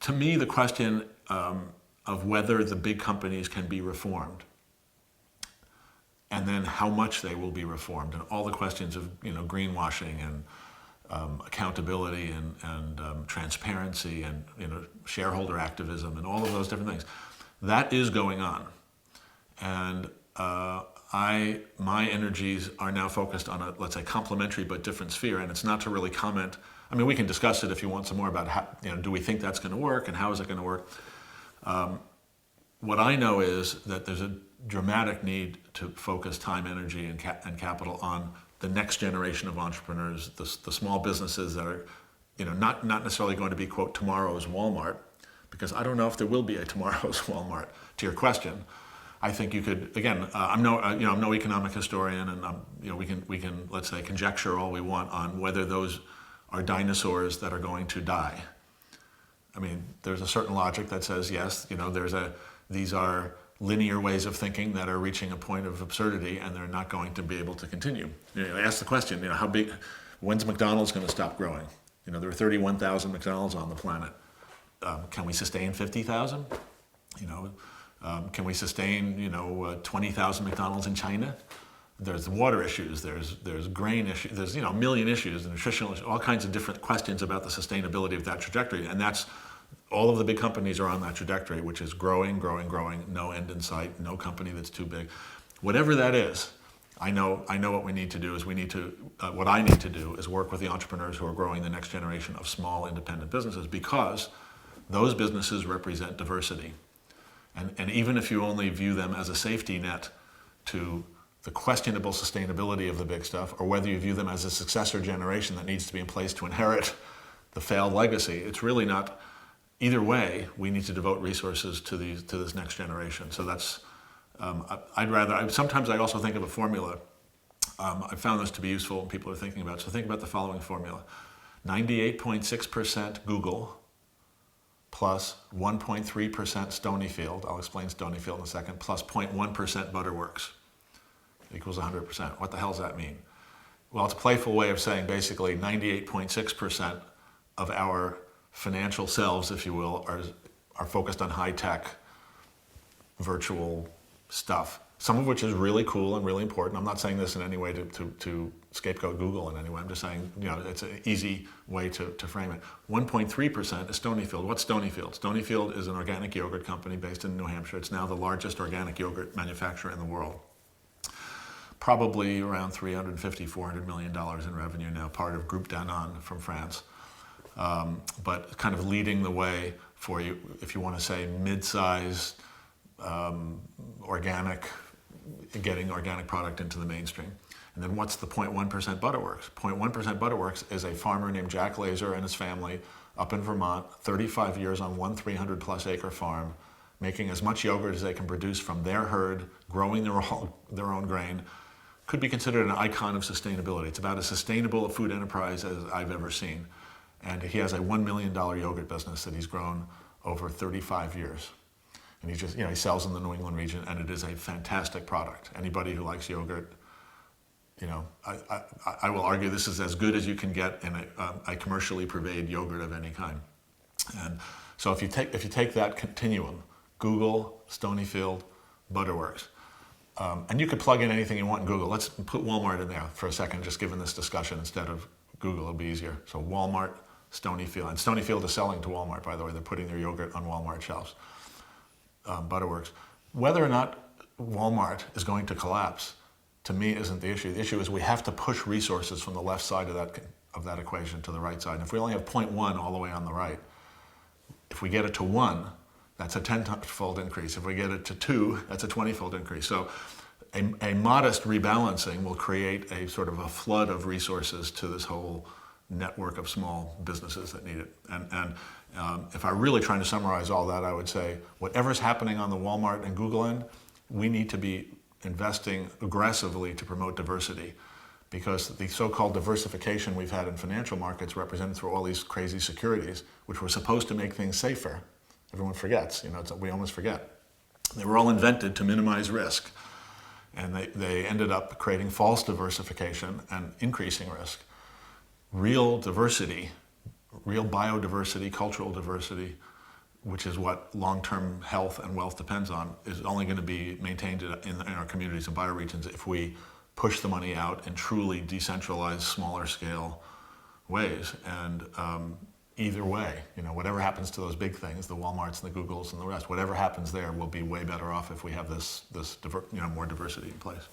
to me, the question of whether the big companies can be reformed, and then how much they will be reformed, and all the questions of greenwashing and accountability and transparency and shareholder activism and all of those different things, that is going on, and my energies are now focused on a, let's say, complementary but different sphere, and it's not to really comment. I mean, we can discuss it if you want some more about how, do we think that's going to work and how is it going to work. What I know is that there's a dramatic need to focus time, energy, and capital on the next generation of entrepreneurs, the small businesses that are, not necessarily going to be, quote, tomorrow's Walmart, because I don't know if there will be a tomorrow's Walmart. To your question, I think you could, again, I'm no economic historian, and we can let's say conjecture all we want on whether those are dinosaurs that are going to die. I mean, there's a certain logic that says yes, these are linear ways of thinking that are reaching a point of absurdity, and they're not going to be able to continue. Ask the question, how big, when's McDonald's going to stop growing? There are 31,000 McDonald's on the planet. Can we sustain 50,000? Can we sustain 20,000 McDonald's in China? There's water issues, there's grain issues, there's a million issues, nutritional issues, all kinds of different questions about the sustainability of that trajectory, and that's all of the big companies are on that trajectory, which is growing, no end in sight, no company that's too big. Whatever that is, I know what we need to do is what I need to do is work with the entrepreneurs who are growing the next generation of small independent businesses, because those businesses represent diversity. And even if you only view them as a safety net to the questionable sustainability of the big stuff, or whether you view them as a successor generation that needs to be in place to inherit the failed legacy, it's really not. Either way, we need to devote resources to this next generation. So that's, sometimes I also think of a formula. I found this to be useful when people are thinking about it. So think about the following formula. 98.6% Google plus 1.3% Stonyfield, I'll explain Stonyfield in a second, plus 0.1% Butterworks equals 100%. What the hell does that mean? Well, it's a playful way of saying basically 98.6% of our financial selves, if you will, are focused on high-tech, virtual stuff, some of which is really cool and really important. I'm not saying this in any way to scapegoat Google in any way. I'm just saying, it's an easy way to frame it. 1.3% is Stonyfield. What's Stonyfield? Stonyfield is an organic yogurt company based in New Hampshire. It's now the largest organic yogurt manufacturer in the world. Probably around $350, $400 million in revenue now, part of Groupe Danone from France. But kind of leading the way for you, if you want to say mid-sized, organic, getting organic product into the mainstream. And then what's the 0.1% Butterworks? 0.1% Butterworks is a farmer named Jack Laser and his family up in Vermont, 35 years on one 300-plus acre farm, making as much yogurt as they can produce from their herd, growing their own grain. Could be considered an icon of sustainability. It's about as sustainable a food enterprise as I've ever seen. And he has a $1 million yogurt business that he's grown over 35 years. And he just, he sells in the New England region, and it is a fantastic product. Anybody who likes yogurt, I will argue this is as good as you can get in a commercially purveyed yogurt of any kind. And so if you take that continuum, Google, Stonyfield, Butterworks, and you could plug in anything you want in Google. Let's put Walmart in there for a second, just given this discussion instead of Google, it'll be easier. So Walmart, Stonyfield, and Stonyfield is selling to Walmart, by the way. They're putting their yogurt on Walmart shelves. Butterworks. Whether or not Walmart is going to collapse, to me, isn't the issue. The issue is we have to push resources from the left side of that equation to the right side. And if we only have 0.1 all the way on the right, if we get it to 1, that's a 10-fold increase. If we get it to 2, that's a 20-fold increase. So a modest rebalancing will create a sort of a flood of resources to this whole network of small businesses that need it. And if I'm really trying to summarize all that, I would say whatever's happening on the Walmart and Google end, we need to be investing aggressively to promote diversity, because the so-called diversification we've had in financial markets represented through all these crazy securities, which were supposed to make things safer. Everyone forgets, we almost forget. They were all invented to minimize risk. And they ended up creating false diversification and increasing risk. Real diversity, real biodiversity, cultural diversity, which is what long-term health and wealth depends on, is only going to be maintained in our communities and bioregions if we push the money out in truly decentralized, smaller scale ways. And either way, whatever happens to those big things, the Walmarts and the Googles and the rest, whatever happens there, we'll be way better off if we have this more diversity in place.